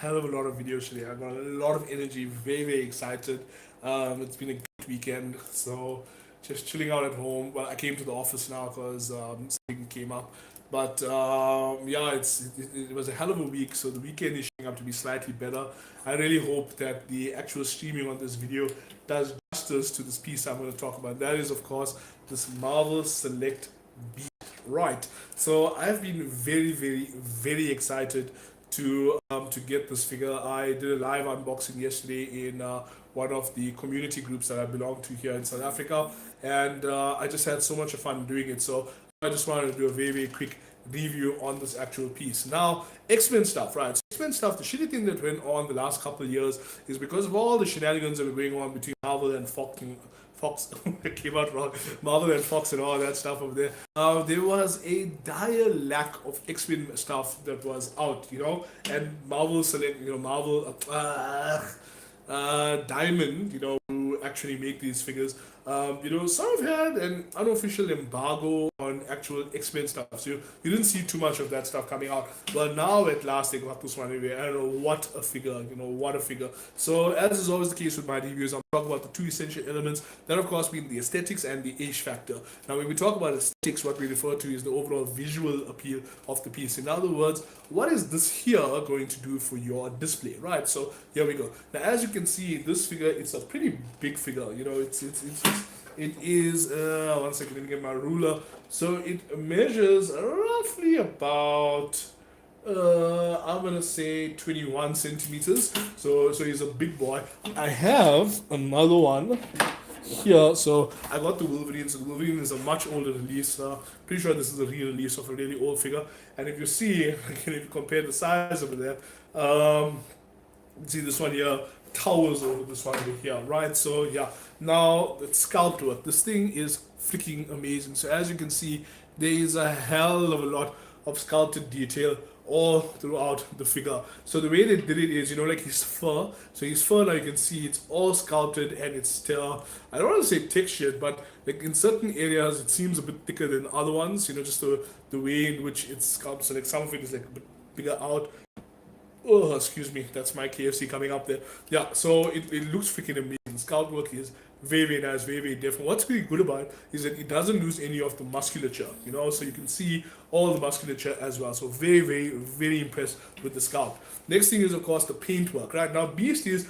hell of a lot of videos today. I got a lot of energy, very excited. It's been a great weekend, so just chilling out at home. Well, I came to the office now because something came up. But yeah, it was a hell of a week, so the weekend is shaping up to be slightly better. I really hope that the actual streaming on this video does justice to this piece I'm going to talk about. That is, of course, this Marvel Select Beat. Right. So I've been very excited to get this figure. I did a live unboxing yesterday in one of the community groups that I belong to here in South Africa, and I just had so much fun doing it. So I just wanted to do a very quick review on this actual piece. Now, Xmen stuff, right? So Xmen stuff, the shitty thing that went on the last couple of years is because of all the shenanigans that were going on between Marvel and Fox it came out wrong. Marvel and Fox and all that stuff over there. There was a dire lack of X-Men stuff that was out, and Marvel select, Marvel Diamond, who actually make these figures. Some have had an unofficial embargo on actual X-Men stuff, so you didn't see too much of that stuff coming out. But now at last they got this one anyway. I don't know, what a figure, what a figure. So as is always the case with my reviews, I'm talking about the two essential elements, that of course being the aesthetics and the age factor. Now when we talk about aesthetics, what we refer to is the overall visual appeal of the piece. In other words, what is this here going to do for your display, right? So here we go. Now as you can see, this figure, it's a pretty big figure, it is, one second, let me get my ruler. So it measures roughly about, I'm gonna say 21 centimeters. So he's a big boy. I have another one here. So I got the Wolverine. So the Wolverine is a much older release. Pretty sure this is a re-release of a really old figure. And if you see, if you compare the size over there, see this one here towers over this one over here, right? So yeah, now the sculpt work, this thing is freaking amazing. So as you can see, there is a hell of a lot of sculpted detail all throughout the figure. So the way they did it is, like his fur. So his fur, now you can see it's all sculpted and it's still, I don't want to say textured, but like in certain areas it seems a bit thicker than other ones, just the way in which it's sculpted. So like some of it is like a bit bigger out. Oh, excuse me, that's my KFC coming up there. Yeah, so it looks freaking amazing. Scout work is very nice, very different. What's really good about it is that it doesn't lose any of the musculature, so you can see all the musculature as well. So very impressed with the scout. Next thing is, of course, the paint work, right? Now, Beast is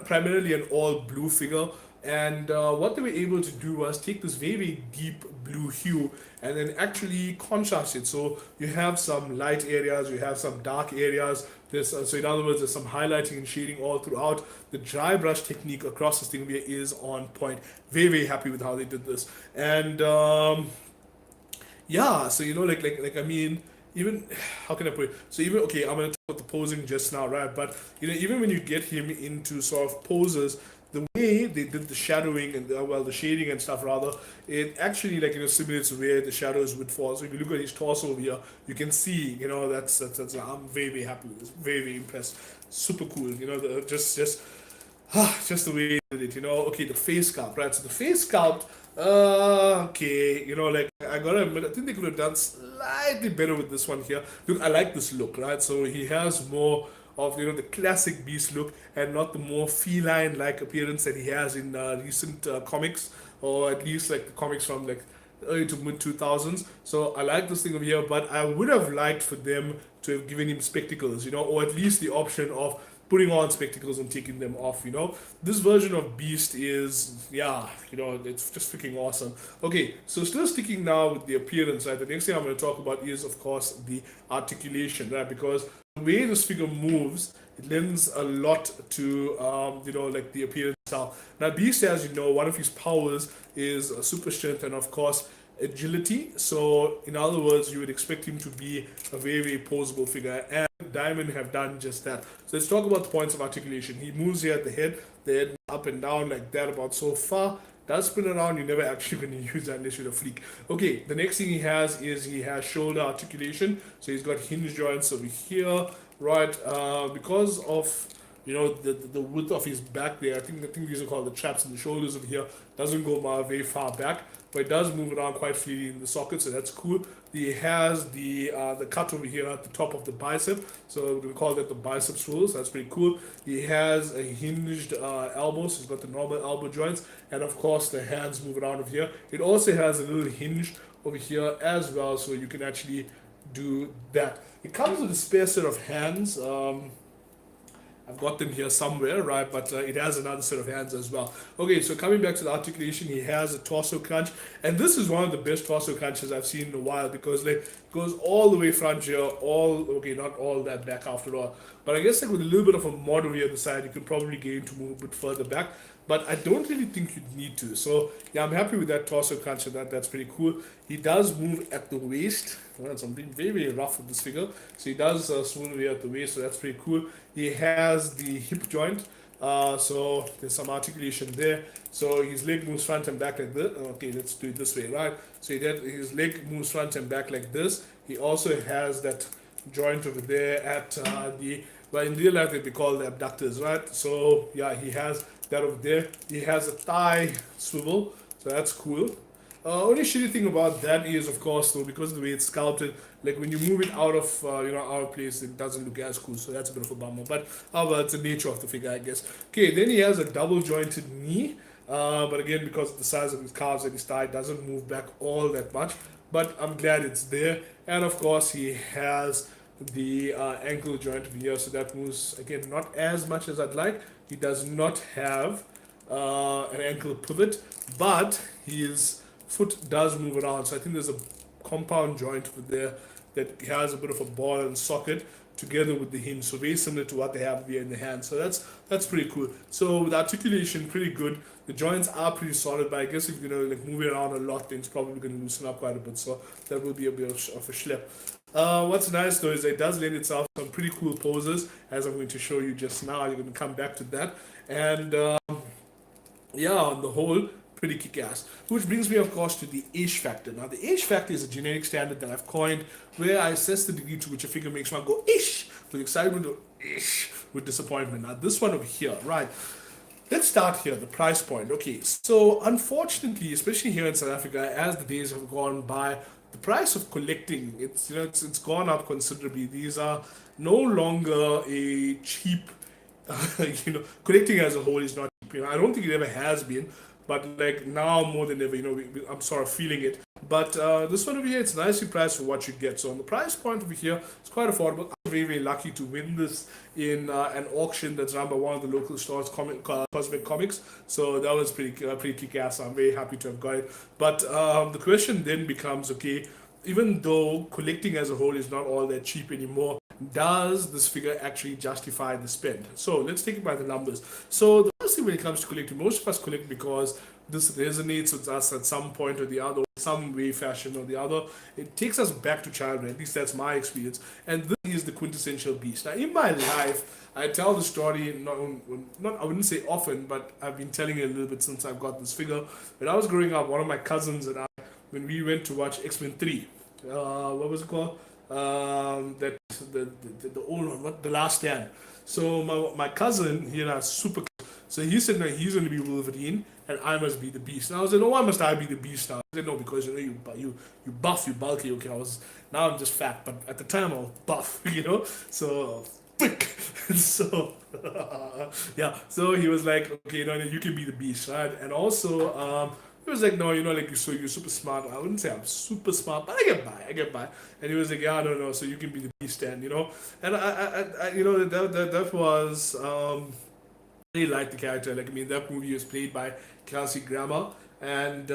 primarily an all blue figure, and what they were able to do was take this very deep blue hue and then actually contrast it. So you have some light areas, you have some dark areas. So in other words, there's some highlighting and shading all throughout. The dry brush technique across this thing here is on point. Very happy with how they did this. And yeah, so like I mean, even how can I put it? So even, okay, I'm gonna talk about the posing just now, right? But even when you get him into sort of poses, the way they did the shadowing and the shading and stuff rather, it actually simulates where the shadows would fall. So if you look at his torso over here, you can see, that's I'm very happy with this, very impressed, super cool. Just the way they did it. Okay, the face sculpt, right? So the face sculpt, okay, I gotta admit, I think they could have done slightly better with this one here. Look, I like this look, right? So he has more of the classic Beast look and not the more feline like appearance that he has in recent comics, or at least like the comics from like early to mid 2000s. So I like this thing over here, but I would have liked for them to have given him spectacles, or at least the option of putting on spectacles and taking them off. This version of Beast is, yeah, it's just freaking awesome. Okay, so still sticking now with the appearance, right? The next thing I'm going to talk about is, of course, the articulation, right? Because the way this figure moves, it lends a lot to like the appearance style. Now Beast, as you know, one of his powers is super strength and of course agility. So in other words, you would expect him to be a very posable figure, and Diamond have done just that. So let's talk about the points of articulation. He moves here at the head up and down like that about so far. Does spin around, you're never actually going to use that unless you're a freak. Okay, the next thing he has is he has shoulder articulation. So he's got hinge joints over here, right? Because of the width of his back there. I think these are called the traps, and the shoulders over here doesn't go very far back, but it does move around quite freely in the socket, so that's cool. He has the cut over here at the top of the bicep, so we call that the bicep swirl. So that's pretty cool. He has a hinged elbow, so he's got the normal elbow joints, and of course the hands move around over here. It also has a little hinge over here as well, so you can actually do that. It comes with a spare set of hands. I've got them here somewhere, right? But it has another set of hands as well. Okay, so coming back to the articulation, he has a torso crunch, and this is one of the best torso crunches I've seen in a while, because like goes all the way front here, not all that back after all, but I guess like with a little bit of a mod over here on the side, you could probably get him to move a bit further back. But I don't really think you'd need to. So yeah, I'm happy with that torso crunch, and that's pretty cool. He does move at the waist. Well, so I'm being very, very rough with this figure. So he does swoon away at the waist, so that's pretty cool. He has the hip joint. So there's some articulation there. So his leg moves front and back like this. Okay, let's do it this way, right? So his leg moves front and back like this. He also has that joint over there at well, in real life they call the abductors, right? So yeah, he has that over there. He has a thigh swivel, so that's cool. Only shitty thing about that is, of course, though, because of the way it's sculpted, like when you move it out of out of place, it doesn't look as cool. So that's a bit of a bummer. But well, it's the nature of the figure, I guess. Okay, then he has a double jointed knee, but again, because of the size of his calves and his thigh, it doesn't move back all that much. But I'm glad it's there. And of course, he has the ankle joint over here, so that moves again not as much as I'd like. He does not have an ankle pivot, but his foot does move around. So I think there's a compound joint over there that has a bit of a ball and socket together with the hinge. So very similar to what they have here in the hand. So that's pretty cool. So the articulation pretty good. The joints are pretty solid, but I guess if you're gonna like move it around a lot, then it's probably gonna loosen up quite a bit. So that will be a bit of a schlep. What's nice though is it does lend itself some pretty cool poses, as I'm going to show you just now. You're going to come back to that, and yeah, on the whole, pretty kick-ass. Which brings me, of course, to the age factor. Now, the age factor is a generic standard that I've coined, where I assess the degree to which a figure makes one go ish with excitement or ish with disappointment. Now, this one over here, right? Let's start here, the price point. Okay, so unfortunately, especially here in South Africa, as the days have gone by, the price of collecting, it's gone up considerably. These are no longer a cheap, collecting as a whole is not cheap. I don't think it ever has been, but like now more than ever, I'm sort of feeling it. But this one over here, it's nicely priced for what you get. So on the price point over here, it's quite affordable. I'm very, very lucky to win this in an auction that's run by one of the local stores, Cosmic Comics. So that was pretty kick-ass. I'm very happy to have got it. But the question then becomes, okay, even though collecting as a whole is not all that cheap anymore, does this figure actually justify the spend? So let's take it by the numbers. So the first thing when it comes to collecting, most of us collect because this resonates with us at some point or the other, some way, fashion or the other. It takes us back to childhood. At least that's my experience. And this is the quintessential beast. Now, in my life, I tell the story, not I wouldn't say often, but I've been telling it a little bit since I've got this figure. When I was growing up, one of my cousins and I, when we went to watch Xmen 3, what was it called? That the old one, what, The Last Stand. So my cousin, super. So he said, no, he's going to be Wolverine, and I must be the Beast. And I was like, no, why must I be the Beast now? He said, no, because you buff, you bulky. Okay, now I'm just fat, but at the time I was buff, So thick. So yeah. So he was like, okay, you can be the Beast, right? And also he was like, no, you're super smart. I wouldn't say I'm super smart, but I get by. And he was like, yeah, no, so you can be the Beast, and and I that was I really liked the character. Like, I mean, that movie was played by Kelsey Grammer, and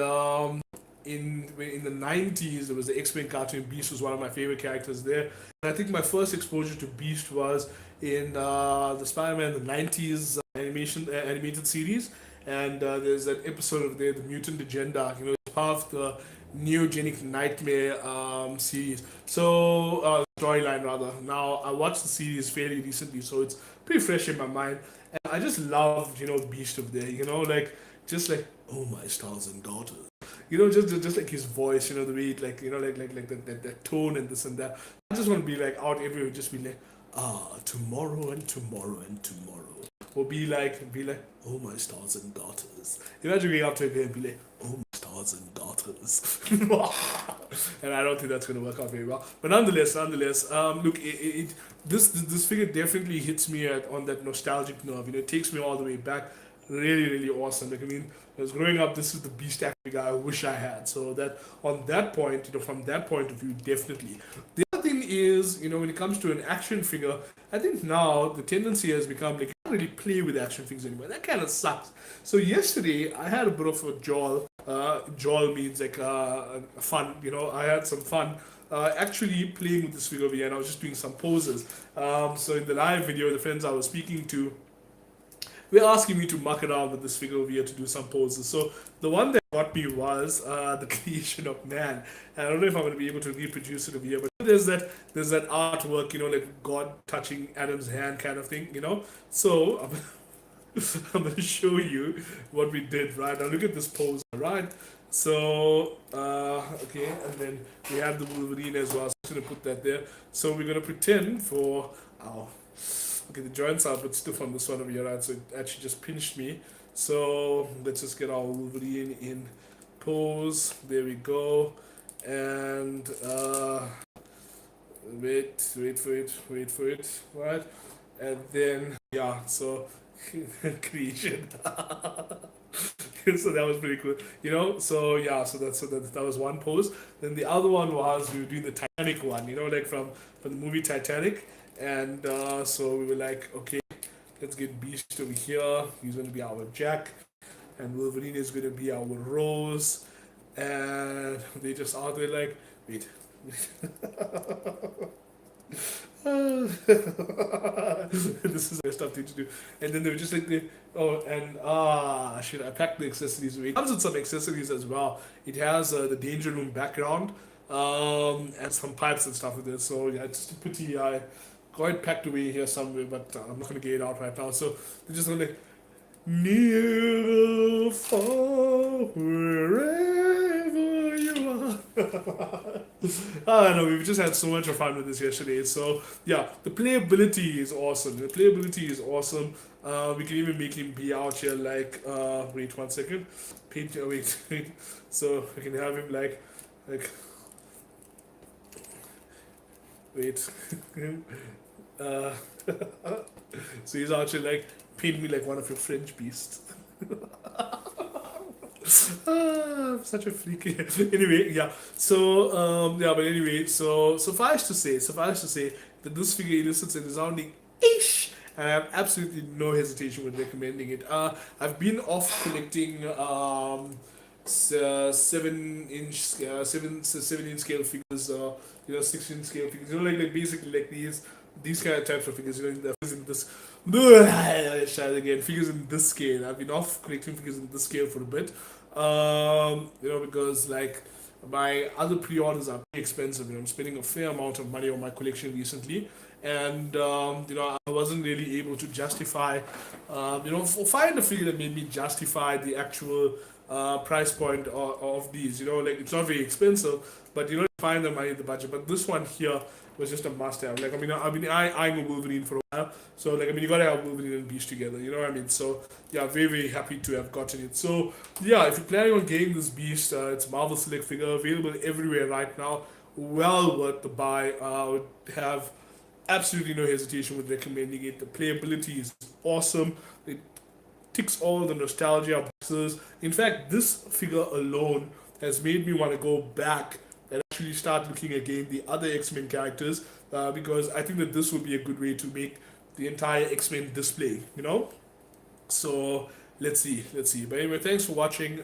in the 90s there was the X-Men cartoon. Beast was one of my favorite characters there. And I think my first exposure to Beast was in the Spider-Man the 90s animated series. And there's that episode of there, the Mutant Agenda. It's part of the Neogenic Nightmare series. So storyline rather. Now I watched the series fairly recently, so it's pretty fresh in my mind. And I just loved, Beast of there. Just like, oh my stars and daughters. Just like his voice, the way it, like, that tone and this and that. I just want to be like out everywhere, just be like, tomorrow and tomorrow and tomorrow. or be like, oh my stars and garters. Imagine going up to a girl and be like, oh my stars and garters. And I don't think that's going to work out very well. But nonetheless, look, this figure definitely hits me on that nostalgic nerve. It takes me all the way back. Really, really awesome. Like, I mean, I was growing up, this is the beast act figure I wish I had. So that on that point, from that point of view, definitely. The other thing is, when it comes to an action figure, I think now the tendency has become like you can't really play with action figures anymore. That kind of sucks. So yesterday I had a bit of a jaw. Jaw means like fun. I had some fun. Actually playing with this figure over here, and I was just doing some poses. So in the live video, the friends I was speaking to were asking me to muck around with this figure over here to do some poses. So the one that got me was the creation of man. And I don't know if I'm going to be able to reproduce it over here, but there's that artwork, like God touching Adam's hand kind of thing, So I'm going to show you what we did, right? Now look at this pose, right? So, okay, and then we have the Wolverine as well. So I'm just going to put that there. So we're going to pretend for, okay, the joints are a bit stiff on this one over here, right? So it actually just pinched me. So let's just get our Wolverine in pose. There we go. And wait for it, right? And then yeah, so creation. So that was pretty cool, So yeah, that was one pose. Then the other one was we were doing the Titanic one, like from the movie Titanic. And so we were like, okay, let's get Beast over here. He's going to be our Jack, and Wolverine is going to be our Rose. And they just are there like, wait. This is the stuff thing to do. And then they were just like, shit, I packed the accessories away. It comes with some accessories as well. It has the Danger Room background and some pipes and stuff with it. So yeah, it's just a pity I got it packed away here somewhere, but I'm not going to get it out right now. So they're just going to like, near, far, wherever you are. I don't know, we've just had so much fun with this yesterday. So yeah, the playability is awesome. We can even make him be out here like, wait 1 second. Wait. So we can have him like, wait. So he's out here like, paint me like one of your French beasts. Such a freaky. Anyway, yeah. So but anyway, so suffice to say that this figure elicits a resounding ish, and I have absolutely no hesitation with recommending it. I've been off collecting 7-inch scale figures, 16 scale figures, like basically like these kind of types of figures, the figures in this. Figures in this scale. I've been off collecting figures in this scale for a bit, because like my other pre-orders are pretty expensive. I'm spending a fair amount of money on my collection recently, and I wasn't really able to justify, find a figure that made me justify the actual price point of these. Like it's not very expensive, but find the money in the budget. But this one here was just a must-have. Like I've been eyeing a Wolverine for a while, so you gotta have Wolverine and Beast together. You know what I mean? So yeah, very very happy to have gotten it. So yeah, if you're planning on getting this Beast, it's Marvel Select figure available everywhere right now. Well worth the buy. I would have absolutely no hesitation with recommending it. The playability is awesome. It ticks all the nostalgia boxes. In fact, this figure alone has made me want to go back and actually start looking again the other X-Men characters, because I think that this would be a good way to make the entire X-Men display, So let's see. But anyway, thanks for watching.